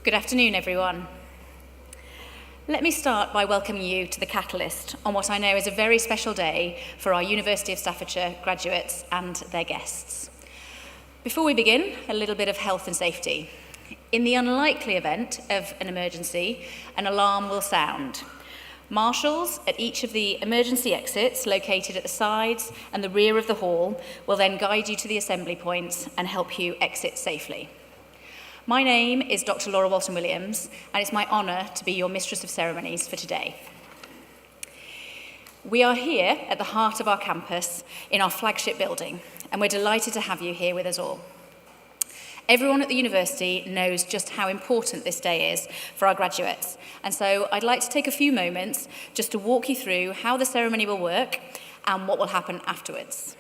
Good afternoon, everyone. Let me start by welcoming you to the Catalyst on what I know is a very special day for our University of Staffordshire graduates and their guests. Before we begin, a little bit of health and safety. In the unlikely event of an emergency, an alarm will sound. Marshals at each of the emergency exits located at the sides and the rear of the hall will then guide you to the assembly points and help you exit safely. My name is Dr. Laura Walton-Williams, and it's my honour to be your Mistress of Ceremonies for today. We are here at the heart of our campus in our flagship building, and we're delighted to have you here with us all. Everyone at the university knows just how important this day is for our graduates, and so I'd like to take a few moments just to walk you through how the ceremony will work and what will happen afterwards.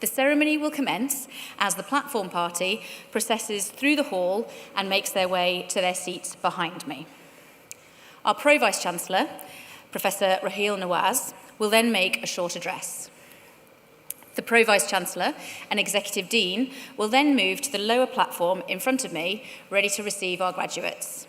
The ceremony will commence as the platform party processes through the hall and makes their way to their seats behind me. Our Pro-Vice-Chancellor, Professor Raheel Nawaz, will then make a short address. The Pro-Vice-Chancellor and Executive Dean will then move to the lower platform in front of me, ready to receive our graduates.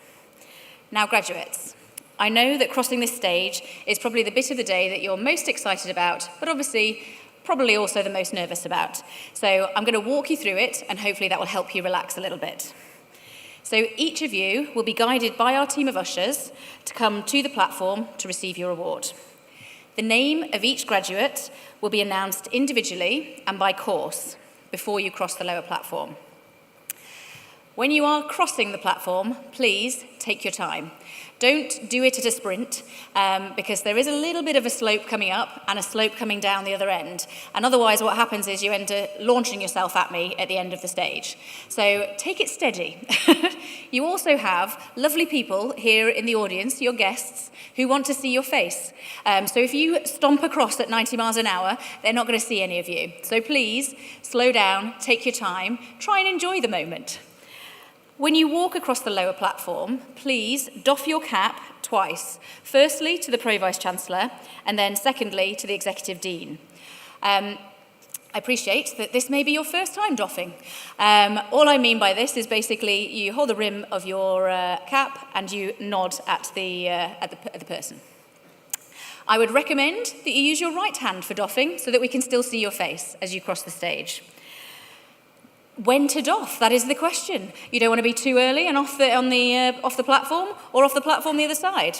Now, graduates, I know that crossing this stage is probably the bit of the day that you're most excited about, but obviously, probably also the most nervous about. So I'm going to walk you through it, and hopefully that will help you relax a little bit. So each of you will be guided by our team of ushers to come to the platform to receive your award. The name of each graduate will be announced individually and by course before you cross the lower platform. When you are crossing the platform, please take your time. Don't do it at a sprint because there is a little bit of a slope coming up and a slope coming down the other end. And otherwise what happens is you end up launching yourself at me at the end of the stage. So take it steady. You also have lovely people here in the audience, your guests, who want to see your face. So if you stomp across at 90 miles an hour, they're not going to see any of you. So please slow down, take your time, try and enjoy the moment. When you walk across the lower platform, please doff your cap twice. Firstly, to the Pro-Vice-Chancellor, and then secondly, to the Executive Dean. I appreciate that this may be your first time doffing. All I mean by this is basically you hold the rim of your cap and you nod at the person. I would recommend that you use your right hand for doffing so that we can still see your face as you cross the stage. When to doff? That is the question. You don't want to be too early and off the platform, or off the platform the other side.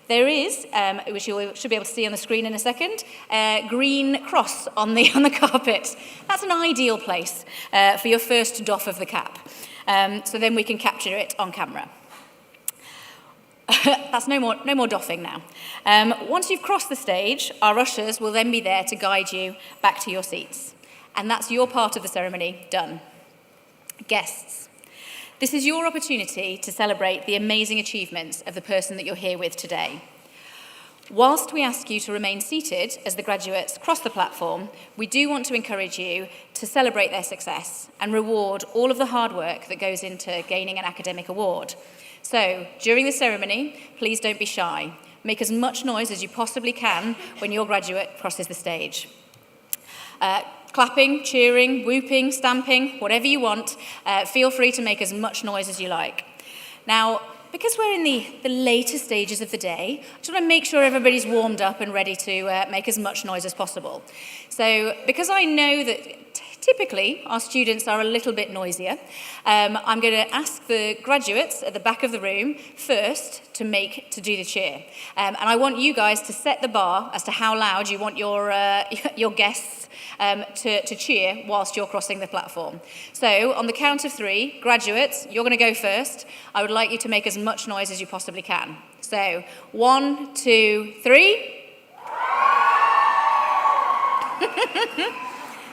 There is, which you should be able to see on the screen in a second, a green cross on the carpet. That's an ideal place for your first doff of the cap. So then we can capture it on camera. That's no more doffing now. Once you've crossed the stage, our ushers will then be there to guide you back to your seats. And that's your part of the ceremony done. Guests, this is your opportunity to celebrate the amazing achievements of the person that you're here with today. Whilst we ask you to remain seated as the graduates cross the platform, we do want to encourage you to celebrate their success and reward all of the hard work that goes into gaining an academic award. So, during the ceremony, please don't be shy. Make as much noise as you possibly can when your graduate crosses the stage. Clapping, cheering, whooping, stamping, whatever you want, feel free to make as much noise as you like. Now, because we're in the later stages of the day, I just want to make sure everybody's warmed up and ready to make as much noise as possible. So, because I know that typically our students are a little bit noisier, I'm going to ask the graduates at the back of the room first to do the cheer. And I want you guys to set the bar as to how loud you want your guests to cheer whilst you're crossing the platform. So, on the count of 3, graduates, you're going to go first. I would like you to make as much noise as you possibly can. So, 1, 2, 3.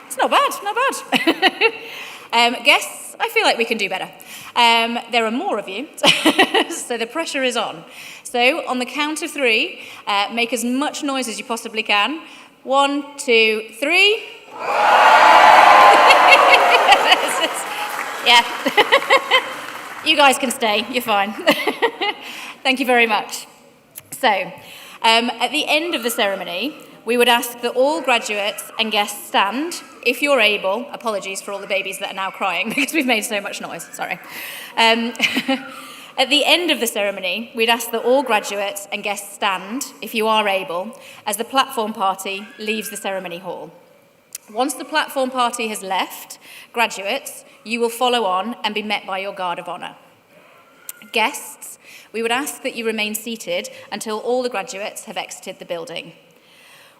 It's not bad. Guests, I feel like we can do better. There are more of you, so the pressure is on. So, on the count of 3, make as much noise as you possibly can. 1, 2, 3. Yeah. You guys can stay. You're fine. Thank you very much. So, at the end of the ceremony, we would ask that all graduates and guests stand, if you're able. Apologies for all the babies that are now crying because we've made so much noise, sorry. At the end of the ceremony, we'd ask that all graduates and guests stand, if you are able, as the platform party leaves the ceremony hall. Once the platform party has left, graduates, you will follow on and be met by your guard of honour. Guests, we would ask that you remain seated until all the graduates have exited the building.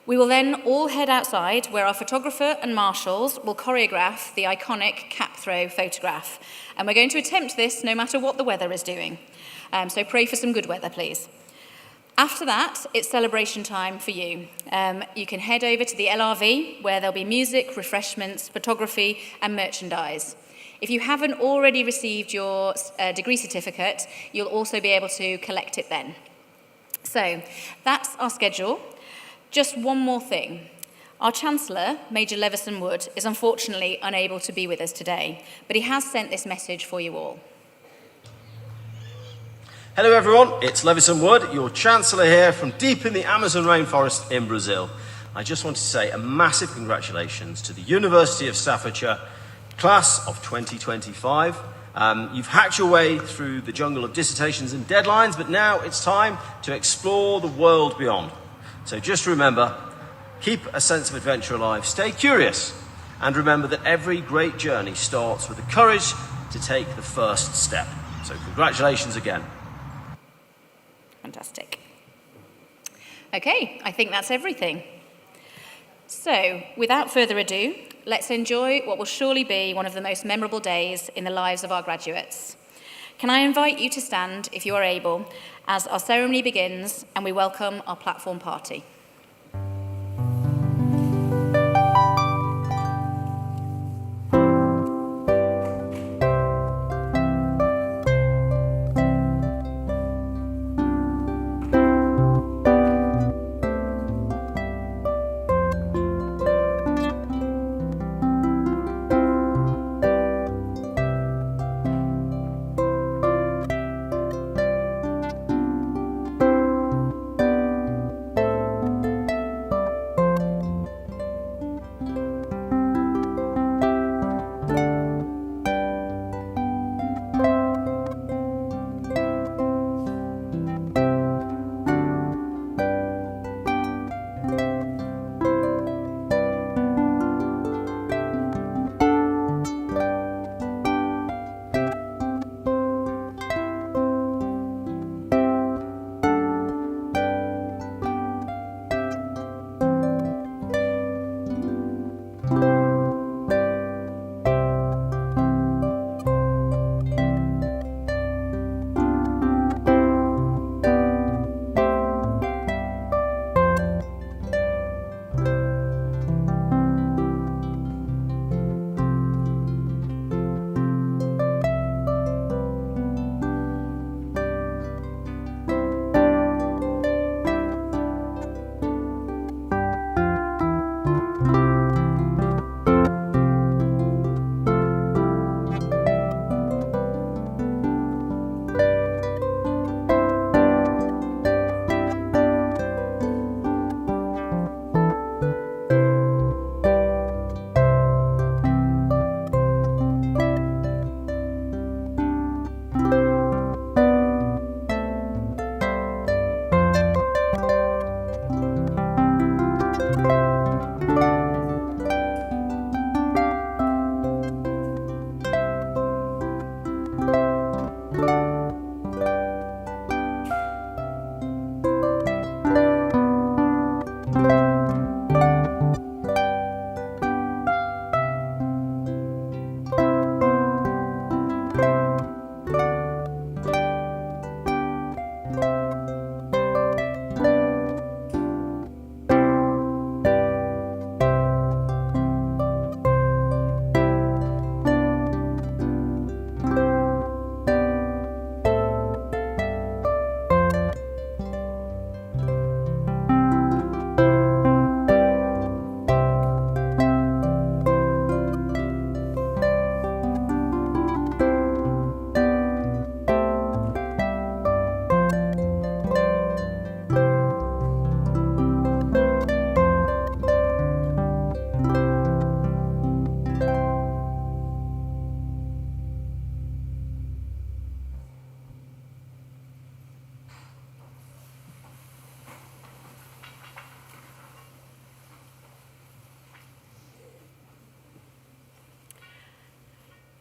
We will then all head outside where our photographer and marshals will choreograph the iconic cap throw photograph. And we're going to attempt this no matter what the weather is doing. So pray for some good weather, please. After that, it's celebration time for you. You can head over to the LRV where there'll be music, refreshments, photography and merchandise. If you haven't already received your degree certificate, you'll also be able to collect it then. So that's our schedule. Just one more thing. Our Chancellor, Major Leveson Wood, is unfortunately unable to be with us today, but he has sent this message for you all. Hello everyone, it's Leveson Wood, your Chancellor here from deep in the Amazon rainforest in Brazil. I just want to say a massive congratulations to the University of Staffordshire class of 2025. You've hacked your way through the jungle of dissertations and deadlines, but now it's time to explore the world beyond. So just remember, keep a sense of adventure alive, stay curious, and remember that every great journey starts with the courage to take the first step. So congratulations again. Fantastic. Okay, I think that's everything. So, without further ado, let's enjoy what will surely be one of the most memorable days in the lives of our graduates. Can I invite you to stand, if you are able, as our ceremony begins and we welcome our platform party.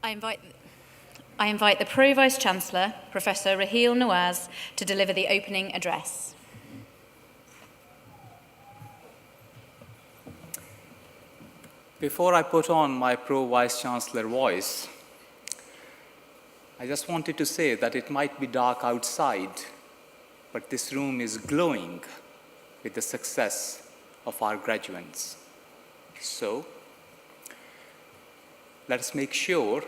I invite the Pro-Vice Chancellor, Professor Raheel Nawaz, to deliver the opening address. Before I put on my Pro-Vice Chancellor voice, I just wanted to say that it might be dark outside, but this room is glowing with the success of our graduates. So, let us make sure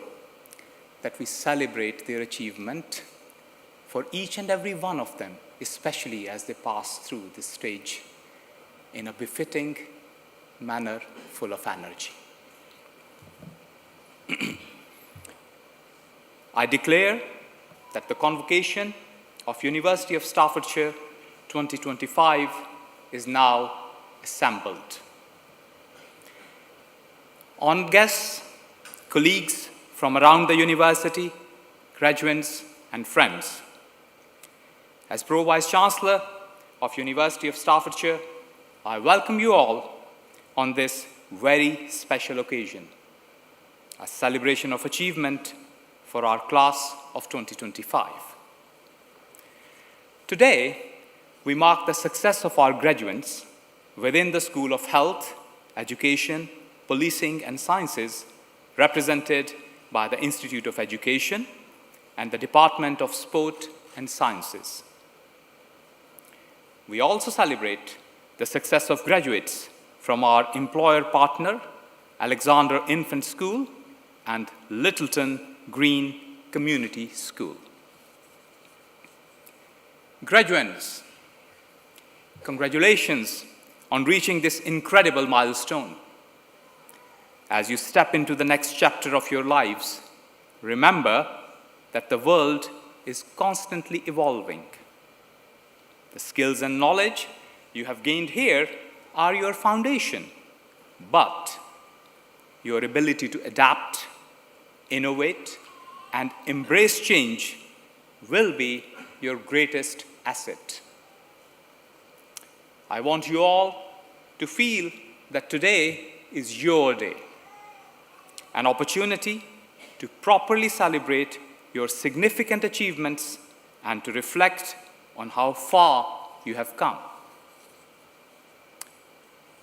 that we celebrate their achievement for each and every one of them, especially as they pass through this stage in a befitting manner full of energy. I declare that the convocation of University of Staffordshire 2025 is now assembled. Honored guests, colleagues from around the university, graduates, and friends. As Pro-Vice Chancellor of University of Staffordshire, I welcome you all on this very special occasion, a celebration of achievement for our class of 2025. Today, we mark the success of our graduates within the School of Health, Education, Policing and Sciences, represented by the Institute of Education and the Department of Sport and Sciences. We also celebrate the success of graduates from our employer partner, Alexander Infant School and Littleton Green Community School. Graduates, congratulations on reaching this incredible milestone. As you step into the next chapter of your lives, remember that the world is constantly evolving. The skills and knowledge you have gained here are your foundation, but your ability to adapt, innovate, and embrace change will be your greatest asset. I want you all to feel that today is your day, an opportunity to properly celebrate your significant achievements and to reflect on how far you have come.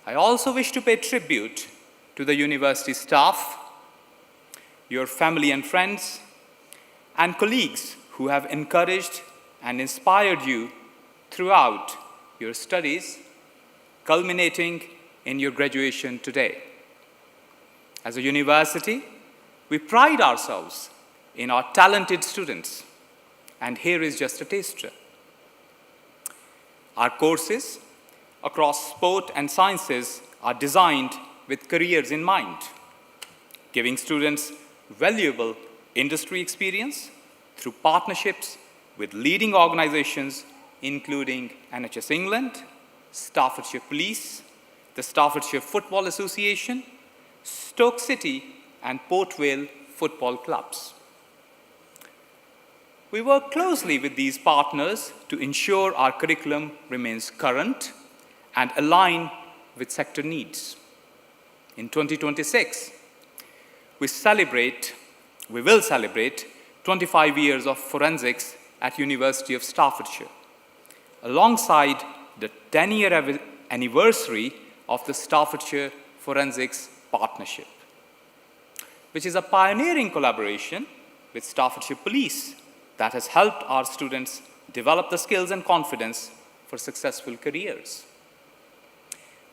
I also wish to pay tribute to the university staff, your family and friends, and colleagues who have encouraged and inspired you throughout your studies, culminating in your graduation today. As a university, we pride ourselves in our talented students, and here is just a taster. Our courses across sport and sciences are designed with careers in mind, giving students valuable industry experience through partnerships with leading organizations including NHS England, Staffordshire Police, the Staffordshire Football Association, Stoke City, and Port Vale football clubs. We work closely with these partners to ensure our curriculum remains current and aligned with sector needs. In 2026, we will celebrate 25 years of forensics at University of Staffordshire, alongside the 10-year anniversary of the Staffordshire Forensics Partnership, which is a pioneering collaboration with Staffordshire Police that has helped our students develop the skills and confidence for successful careers.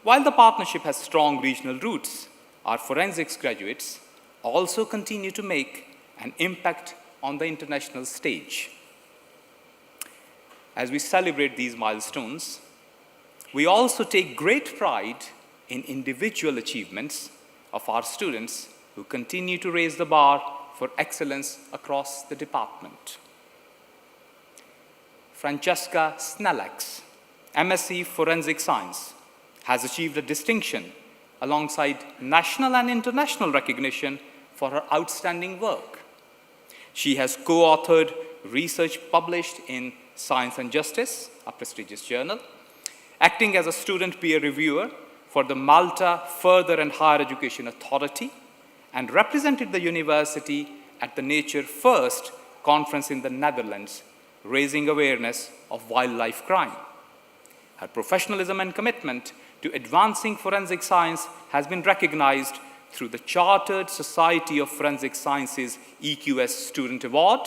While the partnership has strong regional roots, our forensics graduates also continue to make an impact on the international stage. As we celebrate these milestones, we also take great pride in individual achievements of our students who continue to raise the bar for excellence across the department. Francesca Snellix, MSc Forensic Science, has achieved a distinction alongside national and international recognition for her outstanding work. She has co-authored research published in Science and Justice, a prestigious journal, acting as a student peer reviewer for the Malta Further and Higher Education Authority, and represented the university at the Nature First conference in the Netherlands, raising awareness of wildlife crime. Her professionalism and commitment to advancing forensic science has been recognized through the Chartered Society of Forensic Sciences EQS Student Award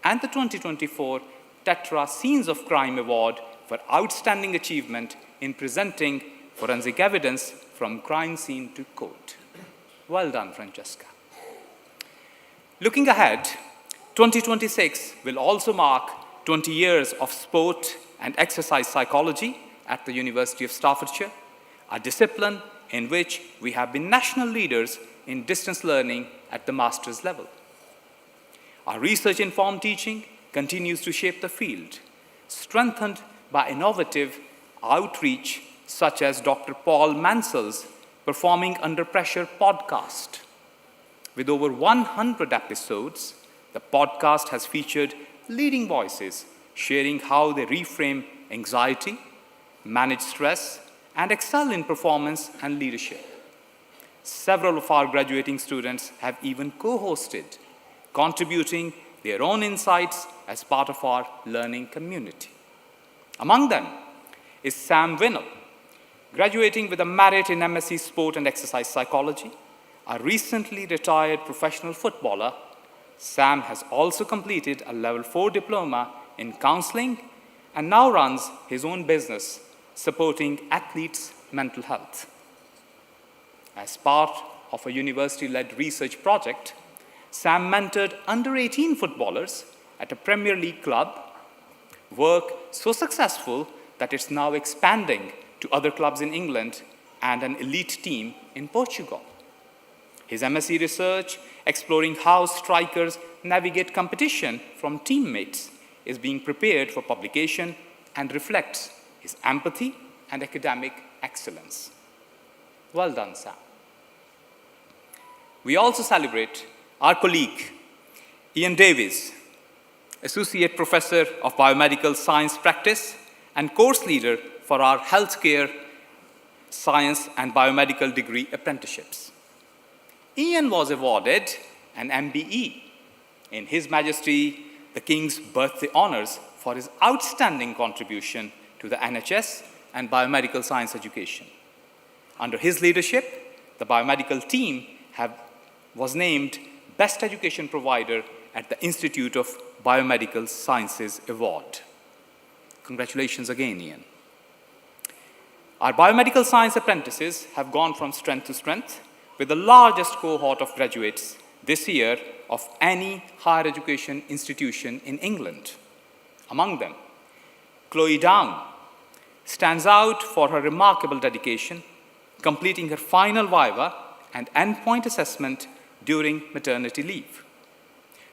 and the 2024 Tetra Scenes of Crime Award for outstanding achievement in presenting forensic evidence from crime scene to court. Well done, Francesca. Looking ahead, 2026 will also mark 20 years of sport and exercise psychology at the University of Staffordshire, a discipline in which we have been national leaders in distance learning at the master's level. Our research-informed teaching continues to shape the field, strengthened by innovative outreach such as Dr. Paul Mansell's Performing Under Pressure podcast. With over 100 episodes, the podcast has featured leading voices sharing how they reframe anxiety, manage stress, and excel in performance and leadership. Several of our graduating students have even co-hosted, contributing their own insights as part of our learning community. Among them is Sam Winnell, graduating with a merit in MSc Sport and Exercise Psychology. A recently retired professional footballer, Sam has also completed a Level 4 diploma in counseling and now runs his own business supporting athletes' mental health. As part of a university-led research project, Sam mentored under-18 footballers at a Premier League club, work so successful that it's now expanding to other clubs in England and an elite team in Portugal. His MSc research, exploring how strikers navigate competition from teammates, is being prepared for publication and reflects his empathy and academic excellence. Well done, Sam. We also celebrate our colleague, Ian Davies, Associate Professor of Biomedical Science Practice and course leader for our healthcare science and biomedical degree apprenticeships. Ian was awarded an MBE in His Majesty the King's Birthday Honours for his outstanding contribution to the NHS and biomedical science education. Under his leadership, the biomedical team was named Best Education Provider at the Institute of Biomedical Sciences Award. Congratulations again, Ian. Our biomedical science apprentices have gone from strength to strength, with the largest cohort of graduates this year of any higher education institution in England. Among them, Chloe Down stands out for her remarkable dedication, completing her final viva and endpoint assessment during maternity leave,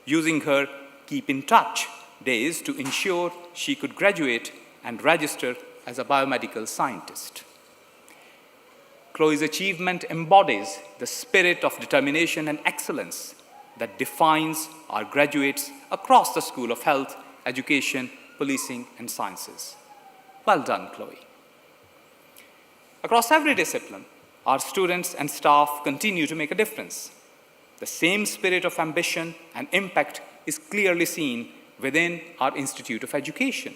using her Keep in Touch days to ensure she could graduate and register as a biomedical scientist. Chloe's achievement embodies the spirit of determination and excellence that defines our graduates across the School of Health, Education, Policing, and Sciences. Well done, Chloe. Across every discipline, our students and staff continue to make a difference. The same spirit of ambition and impact is clearly seen within our Institute of Education.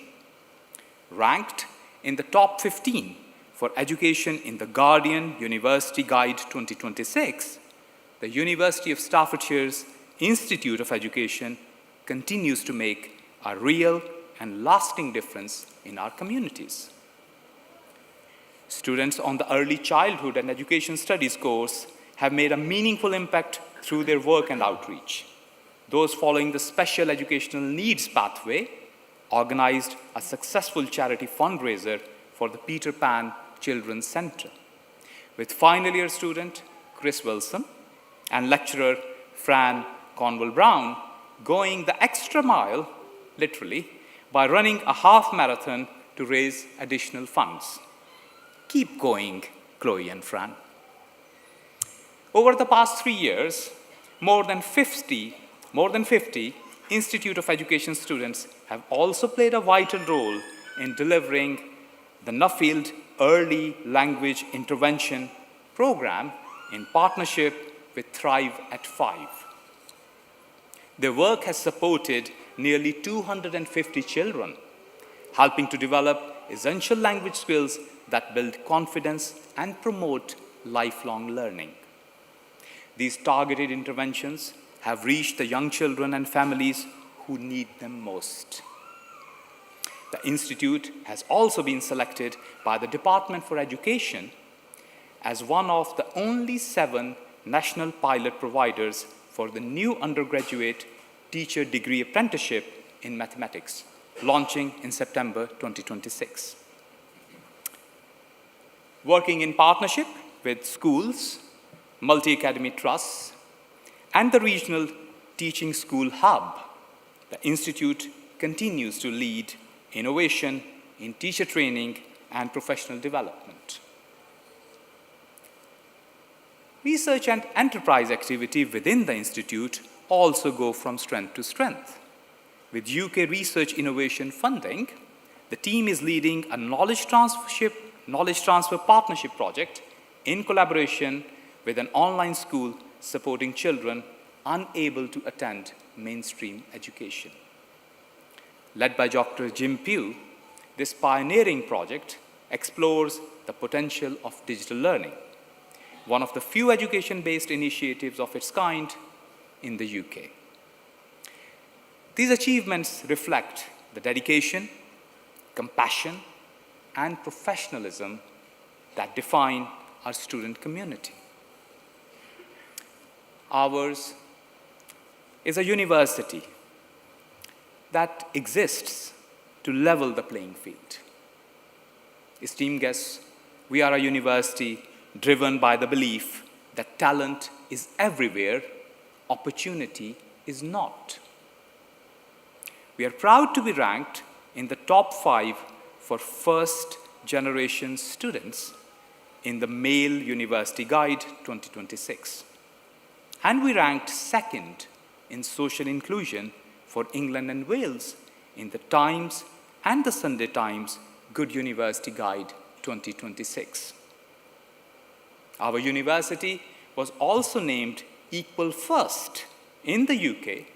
Ranked in the top 15 for education in the Guardian University Guide 2026, the University of Staffordshire's Institute of Education continues to make a real and lasting difference in our communities. Students on the Early Childhood and Education Studies course have made a meaningful impact through their work and outreach. Those following the Special Educational Needs pathway organized a successful charity fundraiser for the Peter Pan Children's Center, with final year student Chris Wilson and lecturer Fran Cornwall-Brown going the extra mile, literally, by running a half marathon to raise additional funds. Keep going, Chloe and Fran. Over the past 3 years, more than 50 Institute of Education students have also played a vital role in delivering the Nuffield Early Language Intervention Program in partnership with Thrive at 5. Their work has supported nearly 250 children, helping to develop essential language skills that build confidence and promote lifelong learning. These targeted interventions have reached the young children and families who need them most. The Institute has also been selected by the Department for Education as one of the only 7 national pilot providers for the new undergraduate teacher degree apprenticeship in mathematics, launching in September 2026. Working in partnership with schools, multi-academy trusts, and the regional teaching school hub, the Institute continues to lead innovation in teacher training and professional development. Research and enterprise activity within the Institute also go from strength to strength. With UK Research Innovation funding, the team is leading a knowledge transfer partnership project in collaboration with an online school supporting children unable to attend mainstream education. Led by Dr. Jim Pugh, this pioneering project explores the potential of digital learning, one of the few education-based initiatives of its kind in the UK. These achievements reflect the dedication, compassion, and professionalism that define our student community. Ours is a university that exists to level the playing field. Esteemed guests, we are a university driven by the belief that talent is everywhere, opportunity is not. We are proud to be ranked in the top 5 for first-generation students in the Male University Guide 2026. And we ranked 2nd in social inclusion for England and Wales in the Times and the Sunday Times Good University Guide 2026. Our university was also named Equal First in the UK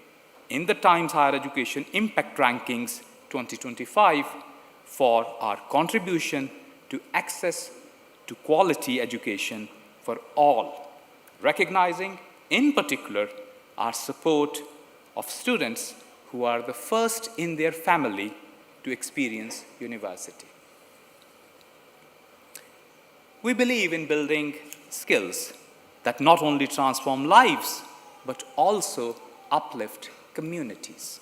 in the Times Higher Education Impact Rankings 2025 for our contribution to access to quality education for all, recognizing in particular our support of students who are the first in their family to experience university. We believe in building skills that not only transform lives, but also uplift communities.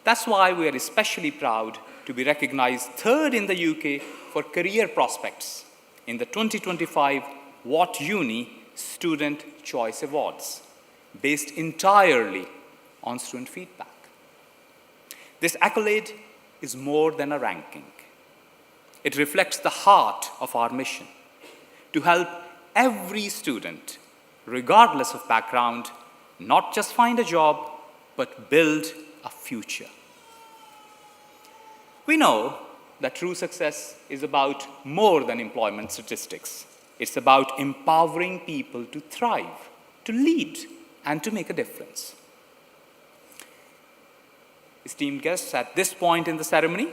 That's why we are especially proud to be recognized 3rd in the UK for career prospects in the 2025 What Uni Student Choice Awards, based entirely on student feedback. This accolade is more than a ranking. It reflects the heart of our mission to help every student, regardless of background, not just find a job, but build a future. We know that true success is about more than employment statistics. It's about empowering people to thrive, to lead, and to make a difference. Esteemed guests, at this point in the ceremony,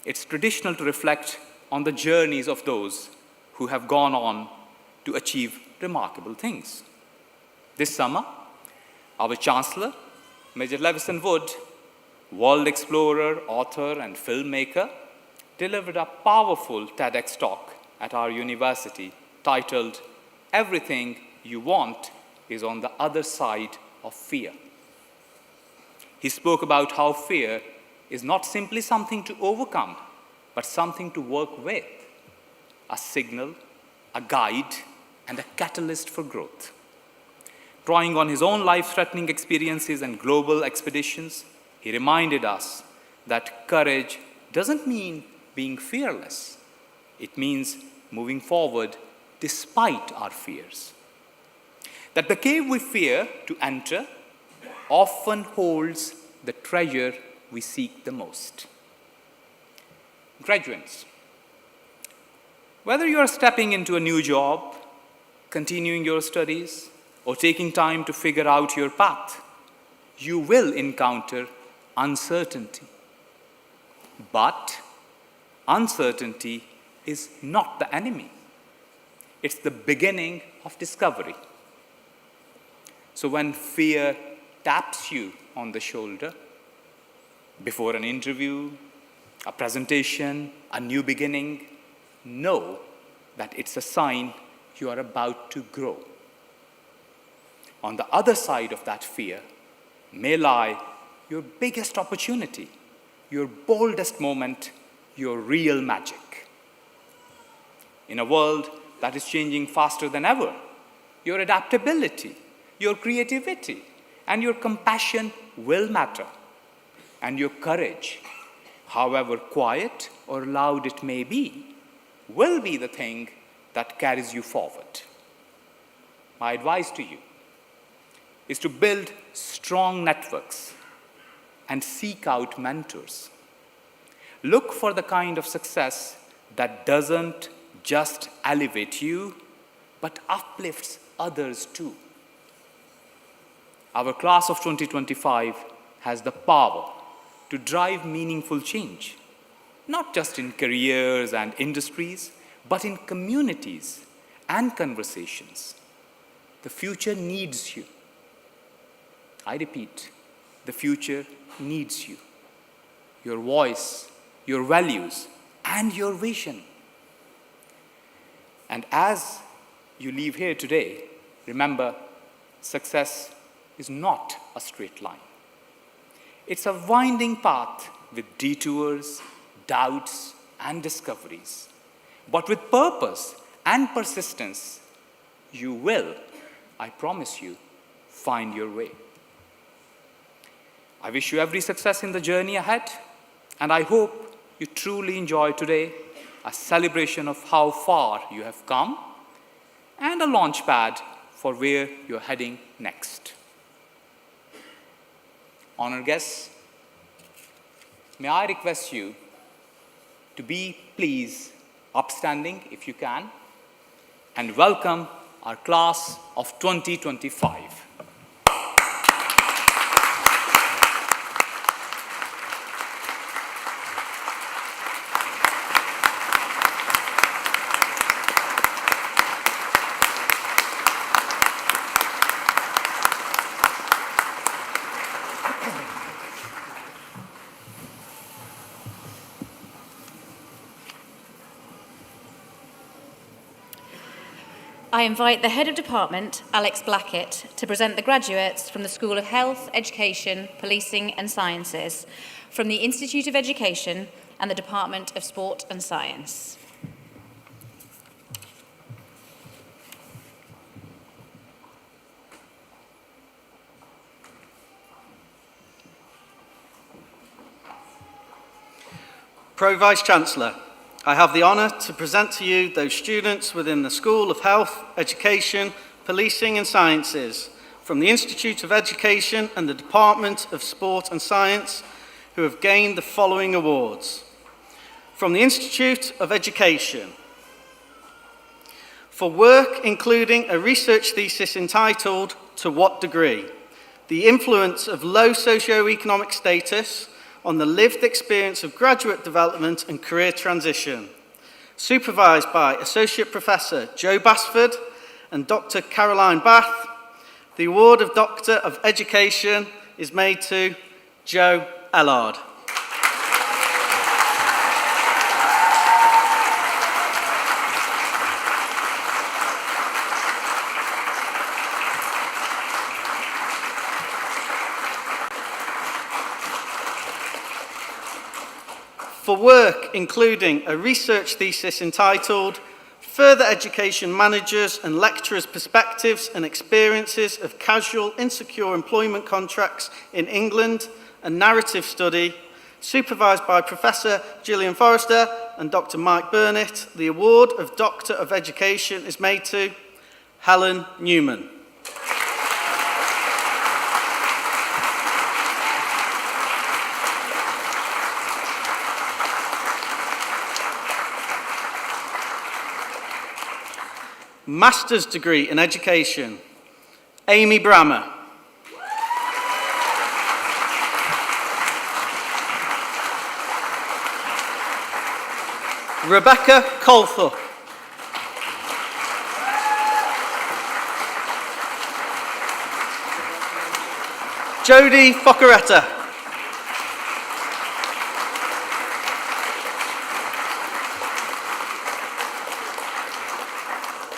it's traditional to reflect on the journeys of those who have gone on to achieve remarkable things. This summer, our Chancellor, Major Levison Wood, world explorer, author, and filmmaker, delivered a powerful TEDx talk at our university titled, "Everything You Want is on the Other Side of Fear." He spoke about how fear is not simply something to overcome, but something to work with, a signal, a guide, and a catalyst for growth. Drawing on his own life-threatening experiences and global expeditions, he reminded us that courage doesn't mean being fearless. It means moving forward despite our fears. That the cave we fear to enter often holds the treasure we seek the most. Graduates, whether you are stepping into a new job, continuing your studies, or taking time to figure out your path, you will encounter uncertainty. But uncertainty is not the enemy. It's the beginning of discovery. So when fear taps you on the shoulder before an interview, a presentation, a new beginning, know that it's a sign you are about to grow. On the other side of that fear may lie your biggest opportunity, your boldest moment, your real magic. In a world that is changing faster than ever, your adaptability, your creativity, and your compassion will matter. And your courage, however quiet or loud it may be, will be the thing that carries you forward. My advice to you is to build strong networks and seek out mentors. Look for the kind of success that doesn't just elevate you, but uplifts others too. Our class of 2025 has the power to drive meaningful change, not just in careers and industries, but in communities and conversations. The future needs you. I repeat, the future needs you. Your voice, your values, and your vision. And as you leave here today, remember, success is not a straight line. It's a winding path with detours, doubts, and discoveries. But with purpose and persistence, you will, I promise you, find your way. I wish you every success in the journey ahead, and I hope you truly enjoy today, a celebration of how far you have come, and a launch pad for where you're heading next. Honored guests, may I request you to be, please, upstanding if you can, and welcome our class of 2025. I invite the Head of Department, Alex Blackett, to present the graduates from the School of Health, Education, Policing and Sciences, from the Institute of Education and the Department of Sport and Science. Pro-Vice-Chancellor, I have the honour to present to you those students within the School of Health, Education, Policing and Sciences, from the Institute of Education and the Department of Sport and Science, who have gained the following awards. From the Institute of Education, for work including a research thesis entitled, "To What Degree? The Influence of Low Socioeconomic Status on the Lived Experience of Graduate Development and Career Transition," supervised by Associate Professor Joe Basford and Dr. Caroline Bath. The award of Doctor of Education is made to Joe Ellard. For work including a research thesis entitled "Further Education Managers and Lecturers' Perspectives and Experiences of Casual Insecure Employment Contracts in England, a Narrative Study," supervised by Professor Gillian Forrester and Dr. Mike Burnett. The award of Doctor of Education is made to Helen Newman. Master's degree in Education, Amy Brammer. Rebecca Colthorpe. Jodie Focaretta.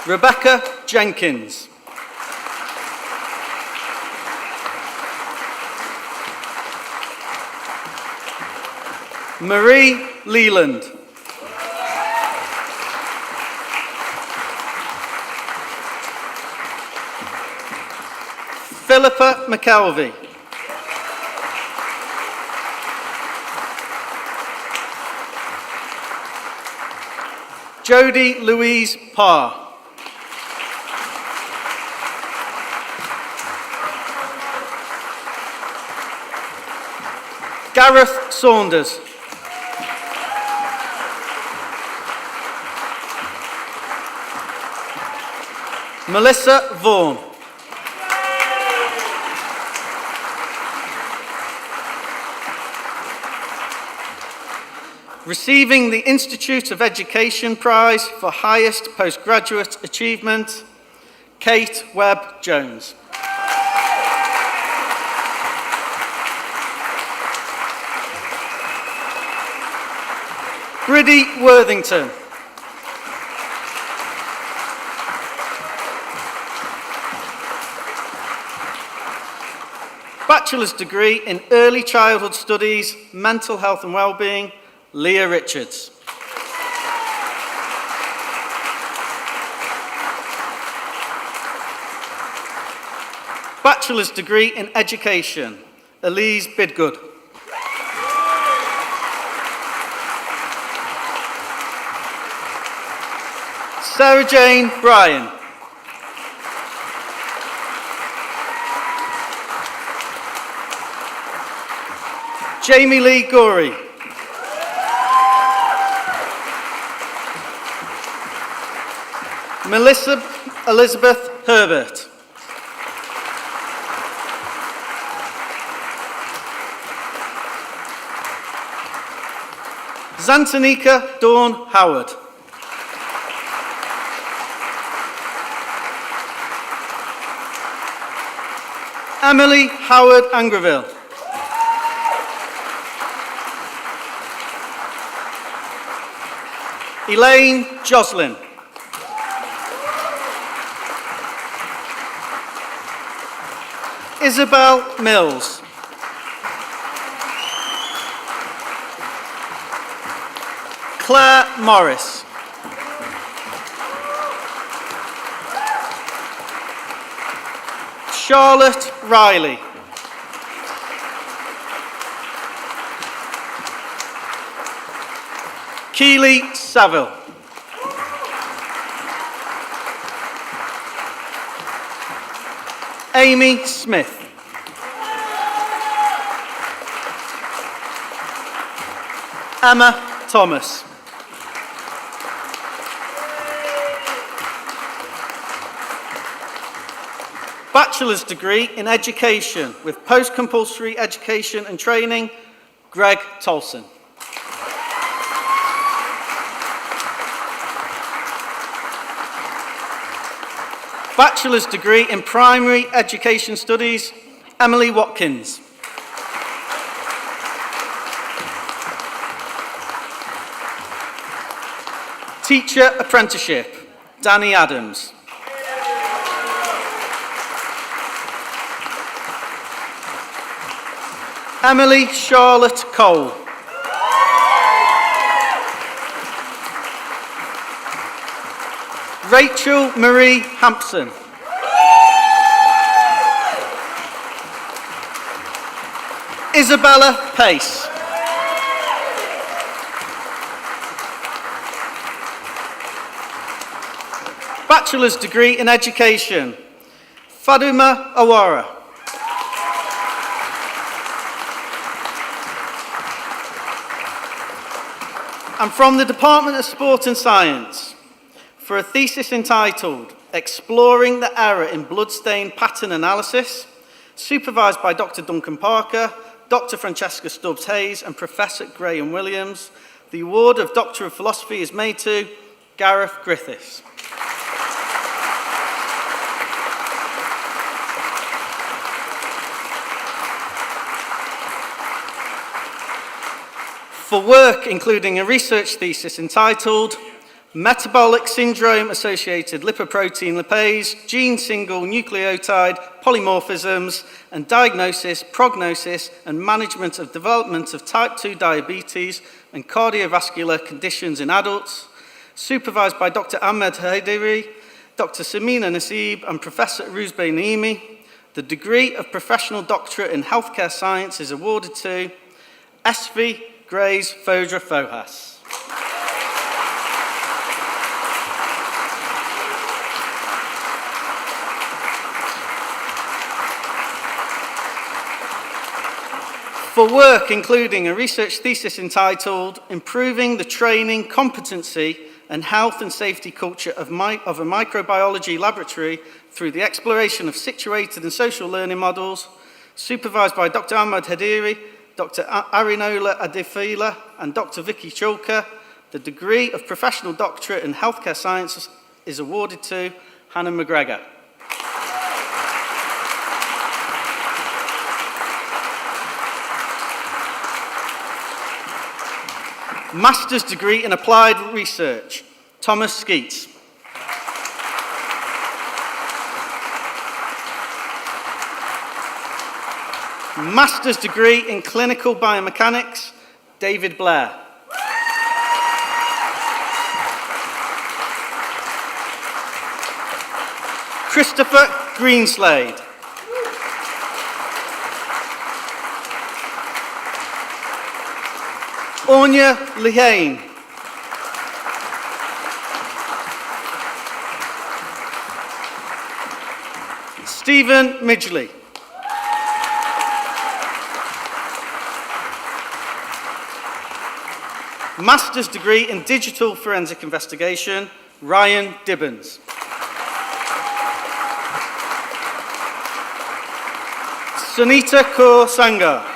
Rebecca Jenkins. Marie Leland. Philippa McKelvey. Jodie Louise Parr. Gareth Saunders. Melissa Vaughan. Receiving the Institute of Education Prize for Highest Postgraduate Achievement, Kate Webb Jones. Bridie Worthington. Bachelor's degree in Early Childhood Studies, Mental Health and Wellbeing, Leah Richards. Bachelor's degree in Education, Elise Bidgood. Sarah Jane Bryan. Jamie Lee Gorey. Melissa Elizabeth Herbert. Zantanika Dawn Howard. Emily Howard Angraville. Elaine Joslin. Isabel Mills. Claire Morris. Charlotte Riley. Keely Saville. Amy Smith. Emma Thomas. Bachelor's degree in Education with Post-Compulsory Education and Training, Greg Tolson. Bachelor's degree in Primary Education Studies, Emily Watkins. Teacher Apprenticeship, Danny Adams. Emily Charlotte Cole. Rachel Marie Hampson. Isabella Pace. Bachelor's degree in Education, Faduma Awara. And from the Department of Sport and Science, for a thesis entitled Exploring the Error in Bloodstain Pattern Analysis, supervised by Dr. Duncan Parker, Dr. Francesca Stubbs-Hayes and Professor Graham Williams, The award of Doctor of Philosophy is made to Gareth Griffiths. For work including a research thesis entitled Metabolic Syndrome-Associated Lipoprotein Lipase, Gene Single Nucleotide Polymorphisms, and Diagnosis, Prognosis, and Management of Development of Type 2 Diabetes and Cardiovascular Conditions in Adults, supervised by Dr. Ahmed Haidari, Dr. Samina Naseeb, and Professor Roozbeh Naimi. The degree of Professional Doctorate in Healthcare Science is awarded to Esfi Grace Fodra Fohas. For work including a research thesis entitled Improving the Training, Competency and Health and Safety Culture of a Microbiology Laboratory through the Exploration of Situated and Social Learning Models, supervised by Dr. Ahmed Hadiri, Dr. Arinola Adefila and Dr. Vicky Cholka. The degree of Professional Doctorate in Healthcare Sciences is awarded to Hannah McGregor. Master's degree in Applied Research, Thomas Skeets. Master's degree in Clinical Biomechanics, David Blair. Christopher Greenslade. Anya Lehane. Stephen Midgley. Master's degree in Digital Forensic Investigation, Ryan Dibbons. Sunita Kaur Sangha.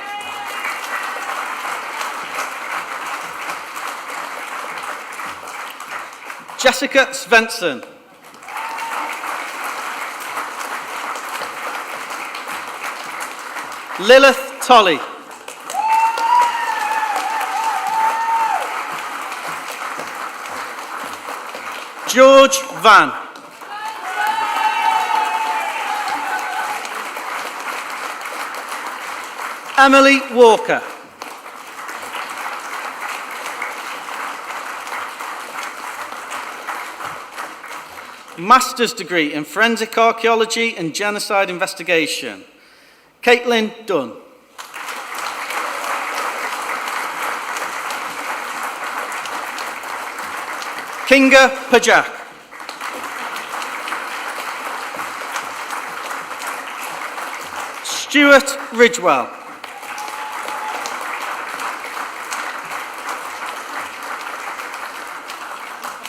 Jessica Svensson. Lilith Tolley. George Van. Emily Walker. Master's degree in Forensic Archaeology and Genocide Investigation, Caitlin Dunn. Kinga Pajak. Stuart Ridgewell.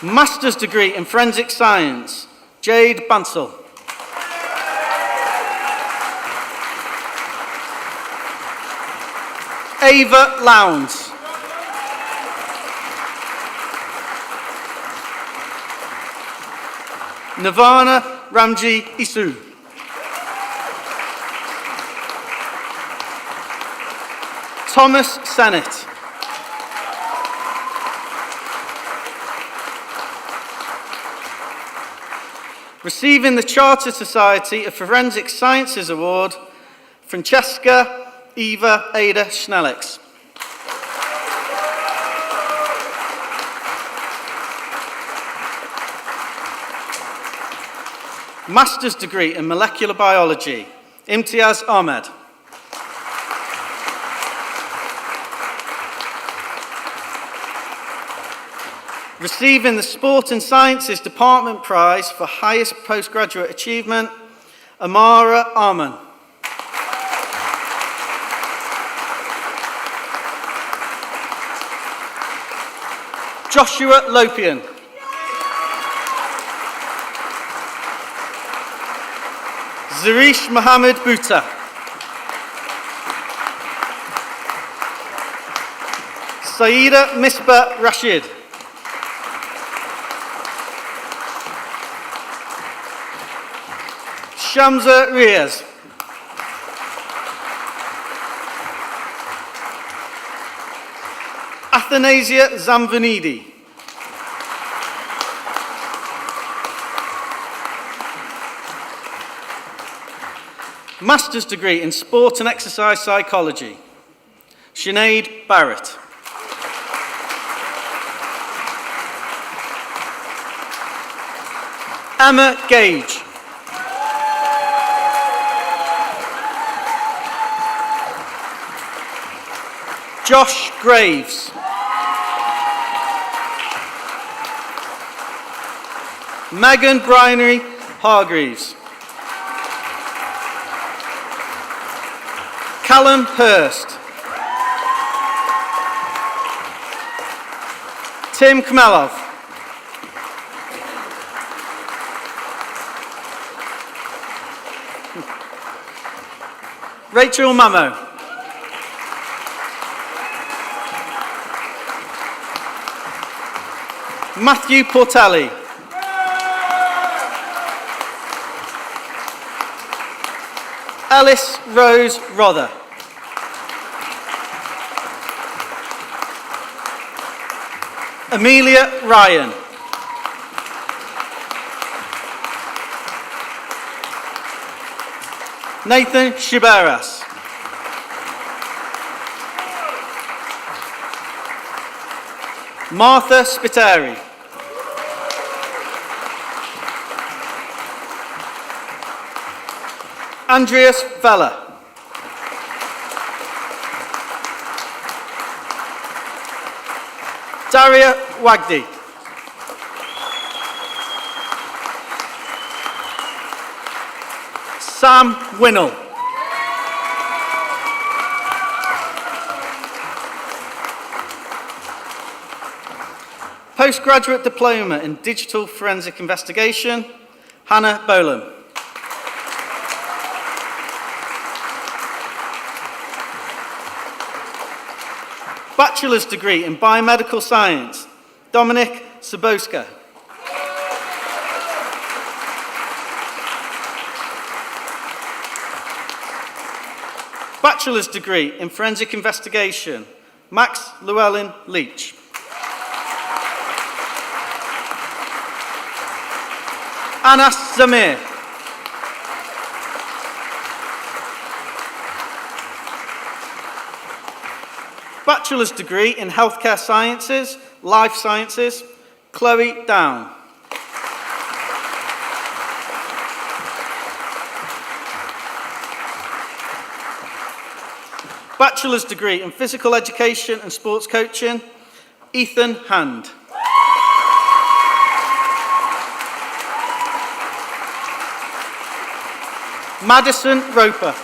Master's degree in Forensic Science, Jade Bansal. Ava Lowndes. Nirvana Ramji Isu. Thomas Sennett. Receiving the Chartered Society of Forensic Sciences Award, Francesca Eva Ada Schnellix. Master's degree in Molecular Biology, Imtiaz Ahmed. Receiving the Sport and Sciences Department Prize for Highest Postgraduate Achievement, Amara Arman. Joshua Lopian. Zarish Mohammed Bhutta. Saida Misbah Rashid. Shamsa Riaz. Athanasia Zamvanidi. Master's degree in Sport and Exercise Psychology, Sinead Barrett. Emma Gage. Josh Graves. Megan Bryony Hargreaves. Callum Hurst. Tim Khmelov. Rachel Mamo. Matthew Portelli. Alice Rose Rother. Amelia Ryan. Nathan Shiberas. Martha Spiteri. Andreas Vella. Daria Wagdi. Sam Winnell. Postgraduate Diploma in Digital Forensic Investigation, Hannah Bolam. Bachelor's degree in Biomedical Science, Dominic Saboska. Bachelor's degree in Forensic Investigation, Max Llewellyn Leach. Anas Zamir. Bachelor's degree in Healthcare Sciences, Life Sciences, Chloe Down. Bachelor's degree in Physical Education and Sports Coaching, Ethan Hand. Madison Roper.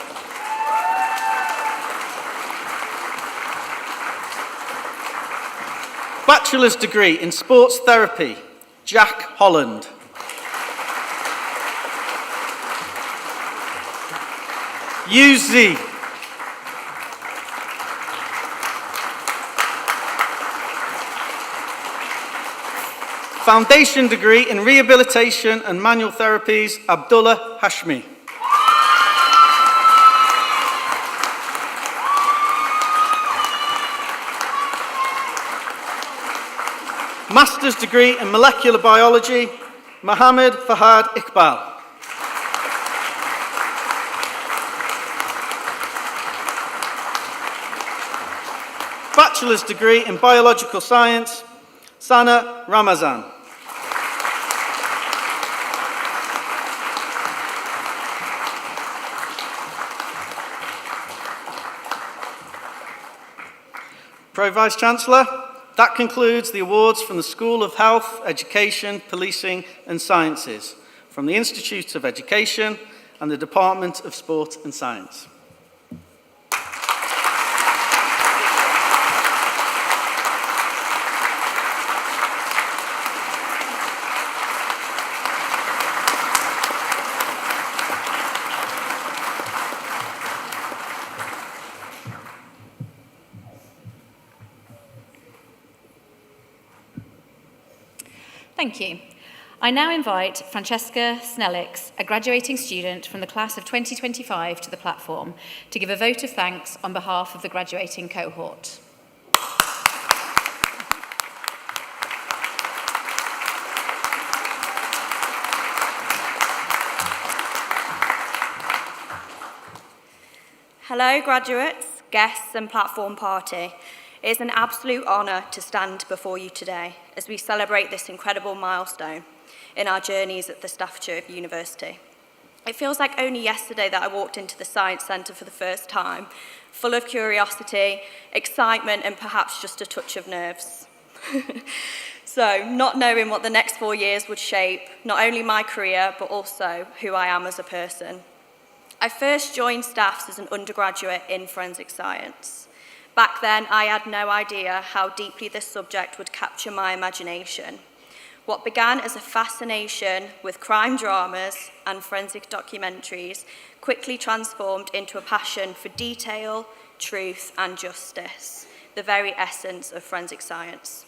Bachelor's degree in Sports Therapy, Jack Holland. UZ. Foundation degree in Rehabilitation and Manual Therapies, Abdullah Hashmi. Master's degree in Molecular Biology, Mohammed Fahad Iqbal. Bachelor's degree in Biological Science, Sana Ramazan. Pro Vice-Chancellor, that concludes the awards from the School of Health, Education, Policing and Sciences, from the Institute of Education and the Department of Sport and Science. Thank you. I now invite Francesca Snellix, a graduating student from the class of 2025, to the platform to give a vote of thanks on behalf of the graduating cohort. Hello, graduates, guests and platform party. It is an absolute honour to stand before you today as we celebrate this incredible milestone in our journeys at the Staffordshire University. It feels like only yesterday that I walked into the Science Centre for the first time, full of curiosity, excitement and perhaps just a touch of nerves. So, not knowing what the next 4 years would shape, not only my career, but also who I am as a person. I first joined Staffs as an undergraduate in forensic science. Back then, I had no idea how deeply this subject would capture my imagination. What began as a fascination with crime dramas and forensic documentaries quickly transformed into a passion for detail, truth, and justice, the very essence of forensic science.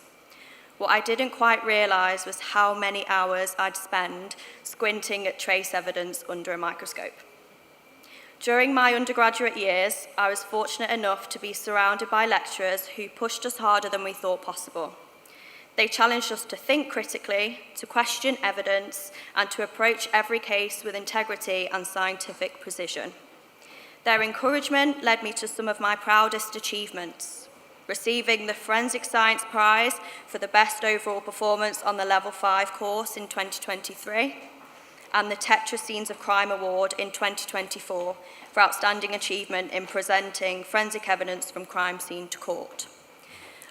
What I didn't quite realise was how many hours I'd spend squinting at trace evidence under a microscope. During my undergraduate years, I was fortunate enough to be surrounded by lecturers who pushed us harder than we thought possible. They challenged us to think critically, to question evidence, and to approach every case with integrity and scientific precision. Their encouragement led me to some of my proudest achievements, receiving the Forensic Science Prize for the best overall performance on the Level 5 course in 2023, and the Tetra Scenes of Crime Award in 2024 for outstanding achievement in presenting forensic evidence from crime scene to court.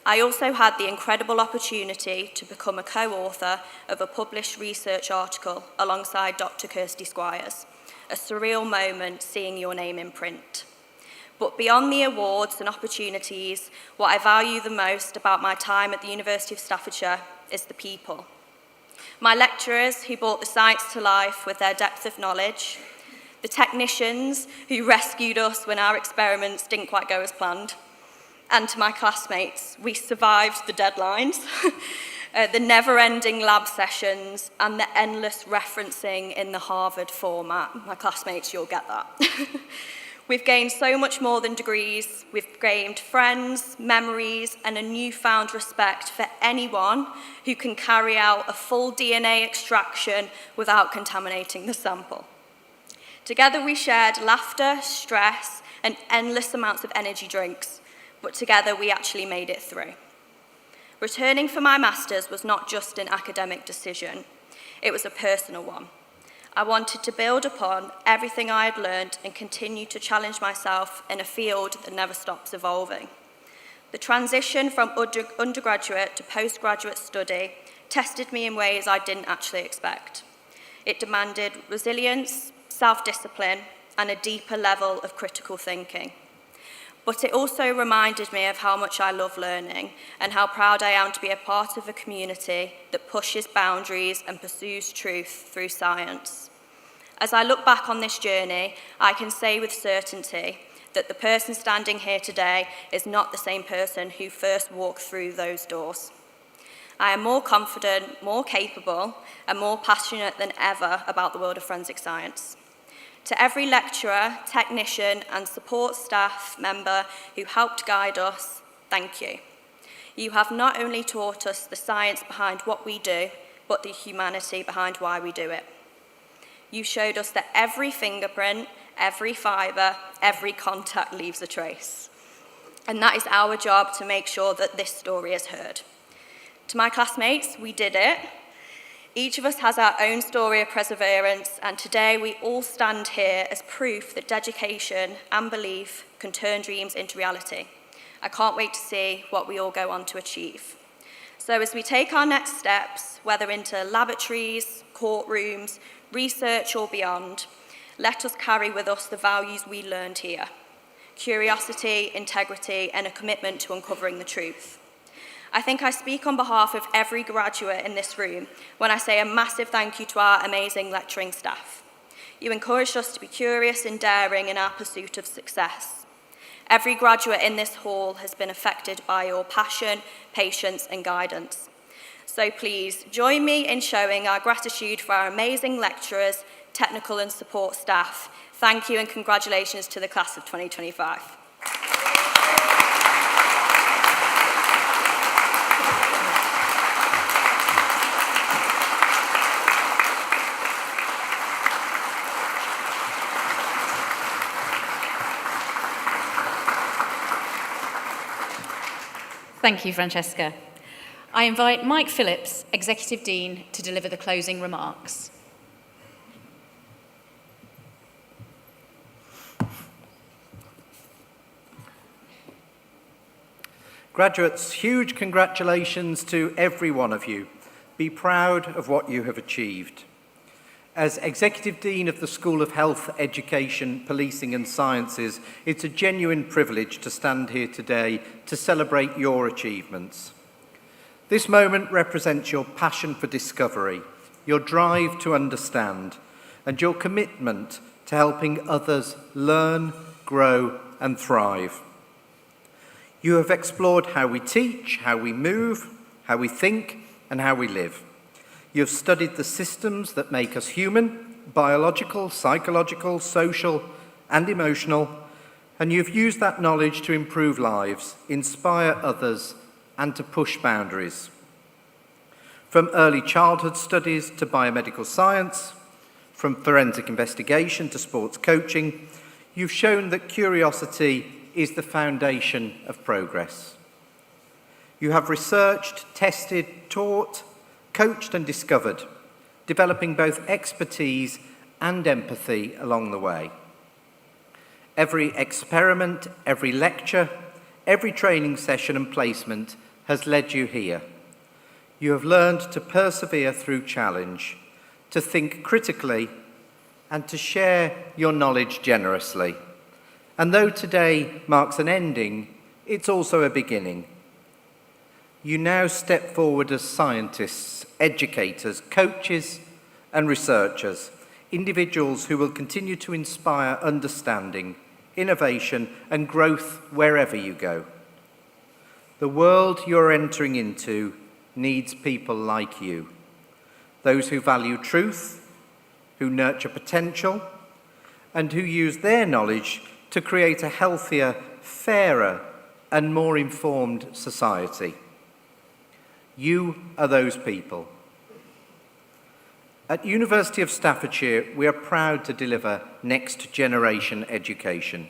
I also had the incredible opportunity to become a co-author of a published research article alongside Dr. Kirsty Squires, a surreal moment seeing your name in print. But beyond the awards and opportunities, what I value the most about my time at the University of Staffordshire is the people. My lecturers who brought the science to life with their depth of knowledge, the technicians who rescued us when our experiments didn't quite go as planned, and to my classmates, we survived the deadlines, the never-ending lab sessions, and the endless referencing in the Harvard format. My classmates, you'll get that. We've gained so much more than degrees. We've gained friends, memories, and a newfound respect for anyone who can carry out a full DNA extraction without contaminating the sample. Together we shared laughter, stress, and endless amounts of energy drinks, but together we actually made it through. Returning for my master's was not just an academic decision, it was a personal one. I wanted to build upon everything I had learned and continue to challenge myself in a field that never stops evolving. The transition from undergraduate to postgraduate study tested me in ways I didn't actually expect. It demanded resilience, self-discipline, and a deeper level of critical thinking. But it also reminded me of how much I love learning and how proud I am to be a part of a community that pushes boundaries and pursues truth through science. As I look back on this journey, I can say with certainty that the person standing here today is not the same person who first walked through those doors. I am more confident, more capable, and more passionate than ever about the world of forensic science. To every lecturer, technician, and support staff member who helped guide us, thank you. You have not only taught us the science behind what we do, but the humanity behind why we do it. You showed us that every fingerprint, every fibre, every contact leaves a trace. And that is our job to make sure that this story is heard. To my classmates, we did it. Each of us has our own story of perseverance, and today we all stand here as proof that dedication and belief can turn dreams into reality. I can't wait to see what we all go on to achieve. So as we take our next steps, whether into laboratories, courtrooms, research or beyond, let us carry with us the values we learned here: curiosity, integrity, and a commitment to uncovering the truth. I think I speak on behalf of every graduate in this room when I say a massive thank you to our amazing lecturing staff. You encouraged us to be curious and daring in our pursuit of success. Every graduate in this hall has been affected by your passion, patience, and guidance. So please join me in showing our gratitude for our amazing lecturers, technical and support staff. Thank you and congratulations to the class of 2025. Thank you, Francesca. I invite Mike Phillips, Executive Dean, to deliver the closing remarks. Graduates, huge congratulations to every one of you. Be proud of what you have achieved. As Executive Dean of the School of Health, Education, Policing and Sciences, it's a genuine privilege to stand here today to celebrate your achievements. This moment represents your passion for discovery, your drive to understand, and your commitment to helping others learn, grow, and thrive. You have explored how we teach, how we move, how we think, and how we live. You have studied the systems that make us human, biological, psychological, social, and emotional, and you've used that knowledge to improve lives, inspire others, and to push boundaries. From early childhood studies to biomedical science, from forensic investigation to sports coaching, you've shown that curiosity is the foundation of progress. You have researched, tested, taught, coached and discovered, developing both expertise and empathy along the way. Every experiment, every lecture, every training session and placement has led you here. You have learned to persevere through challenge, to think critically, and to share your knowledge generously. And though today marks an ending, it's also a beginning. You now step forward as scientists, educators, coaches, and researchers, individuals who will continue to inspire understanding, innovation, and growth wherever you go. The world you're entering into needs people like you, those who value truth, who nurture potential, and who use their knowledge to create a healthier, fairer, and more informed society. You are those people. At University of Staffordshire, we are proud to deliver next generation education.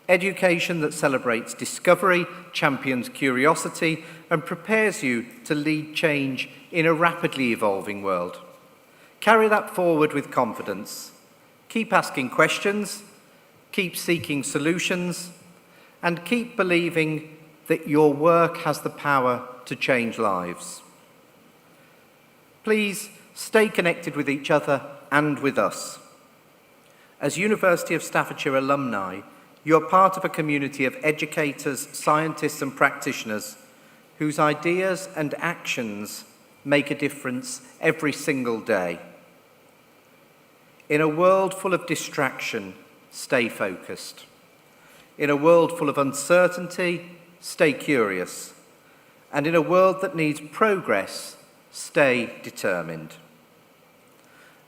Education that celebrates discovery, champions curiosity, and prepares you to lead change in a rapidly evolving world. Carry that forward with confidence. Keep asking questions, keep seeking solutions, and keep believing that your work has the power to change lives. Please stay connected with each other and with us. As University of Staffordshire alumni, you are part of a community of educators, scientists and practitioners whose ideas and actions make a difference every single day. In a world full of distraction, stay focused. In a world full of uncertainty, stay curious. And in a world that needs progress, stay determined.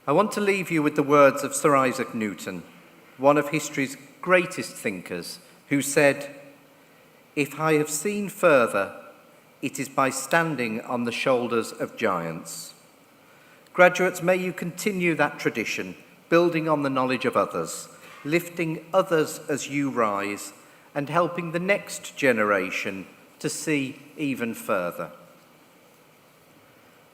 I want to leave you with the words of Sir Isaac Newton, one of history's greatest thinkers, who said, "If I have seen further, it is by standing on the shoulders of giants." Graduates, may you continue that tradition, building on the knowledge of others, lifting others as you rise, and helping the next generation to see even further.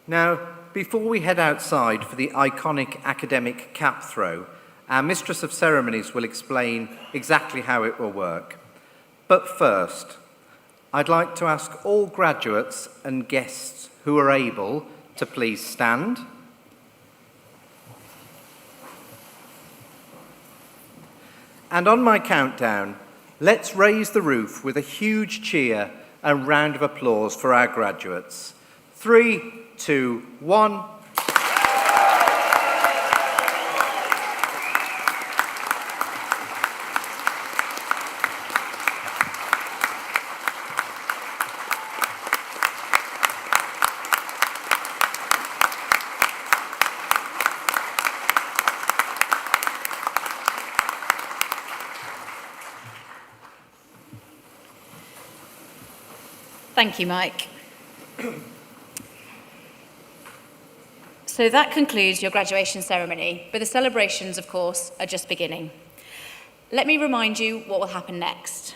Now, before we head outside for the iconic academic cap throw, our Mistress of Ceremonies will explain exactly how it will work. But first, I'd like to ask all graduates and guests who are able to please stand. And on my countdown, let's raise the roof with a huge cheer and round of applause for our graduates. 3, 2, 1. Thank you, Mike. So that concludes your graduation ceremony, but the celebrations, of course, are just beginning. Let me remind you what will happen next.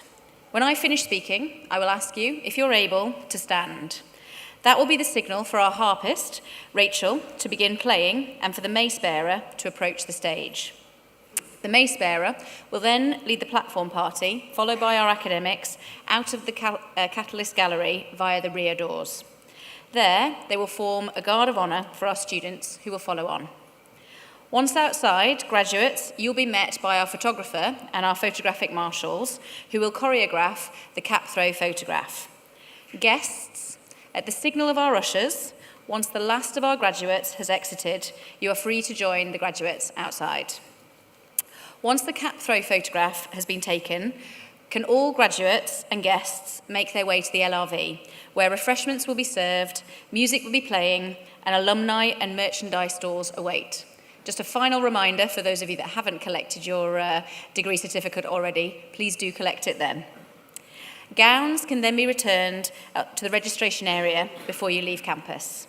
When I finish speaking, I will ask you, if you're able, to stand. That will be the signal for our harpist, Rachel, to begin playing and for the mace bearer to approach the stage. The mace bearer will then lead the platform party, followed by our academics, out of the Catalyst Gallery via the rear doors. There, they will form a guard of honour for our students who will follow on. Once outside, graduates, you'll be met by our photographer and our photographic marshals, who will choreograph the cap throw photograph. Guests, at the signal of our ushers, once the last of our graduates has exited, you are free to join the graduates outside. Once the cap throw photograph has been taken, can all graduates and guests make their way to the LRV, where refreshments will be served, music will be playing, and alumni and merchandise stores await. Just a final reminder for those of you that haven't collected your degree certificate already, please do collect it then. Gowns can then be returned to the registration area before you leave campus.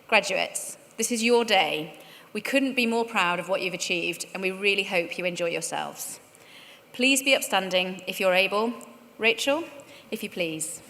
Graduates, this is your day. We couldn't be more proud of what you've achieved, and we really hope you enjoy yourselves. Please be upstanding if you're able. Rachel, if you please.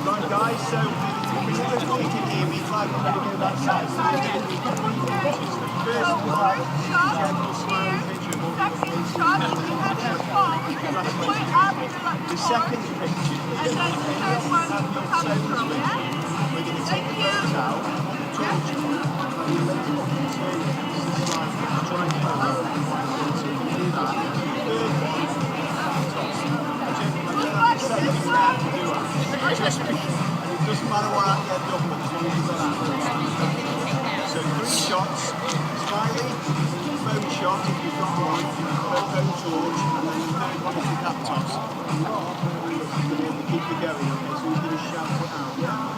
Right guys, so we can hear me, like I'm going to go that side. So we're going to do first like general smiling picture of what we The second picture is have your toes with you. We're going to take the toes out, touch, try and do that. So you can do that. Third one, it doesn't matter what I get done with as long as you've got that. So 3 shots, smiley, phone shot if you've got one, phone torch, and then the third one is the cap toss. Keep it going, okay? So we're going to shout it out, yeah?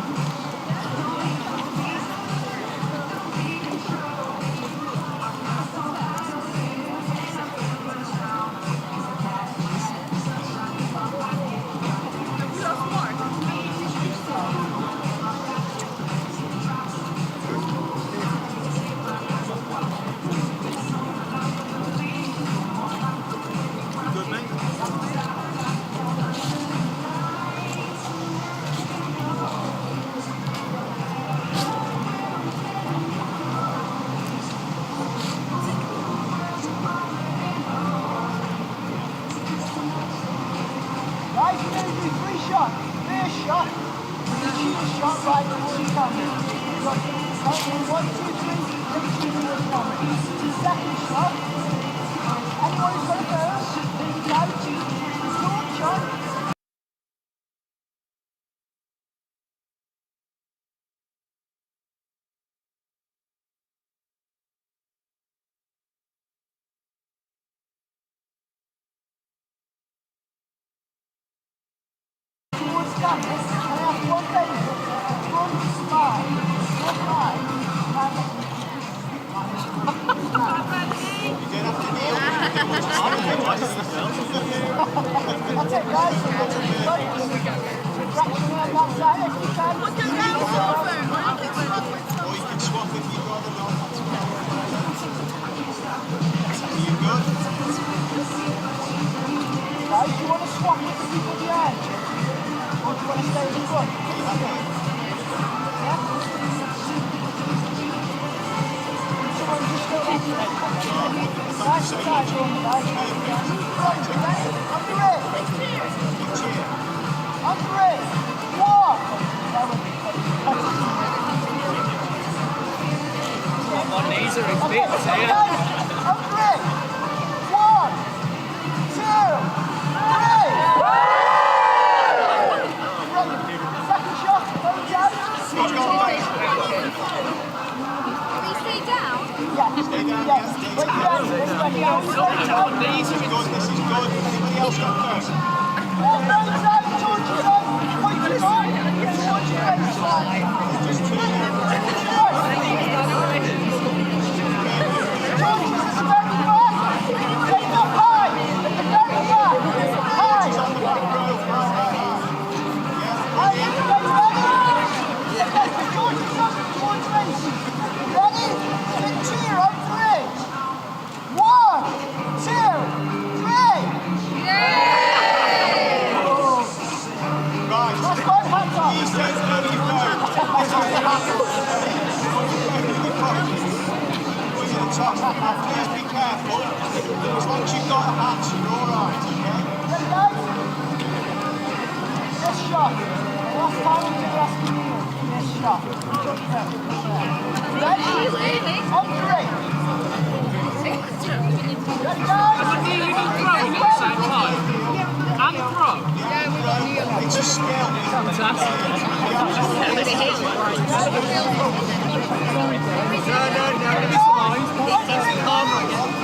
just be careful. As long as you've got a hat, you're all right, okay? Ready, guys? This shot. Last time we did last meal. This shot. Ready? On three. Ready, guys? You can throw it at the same time. And throw. It's a skill. No, this line. Calm again.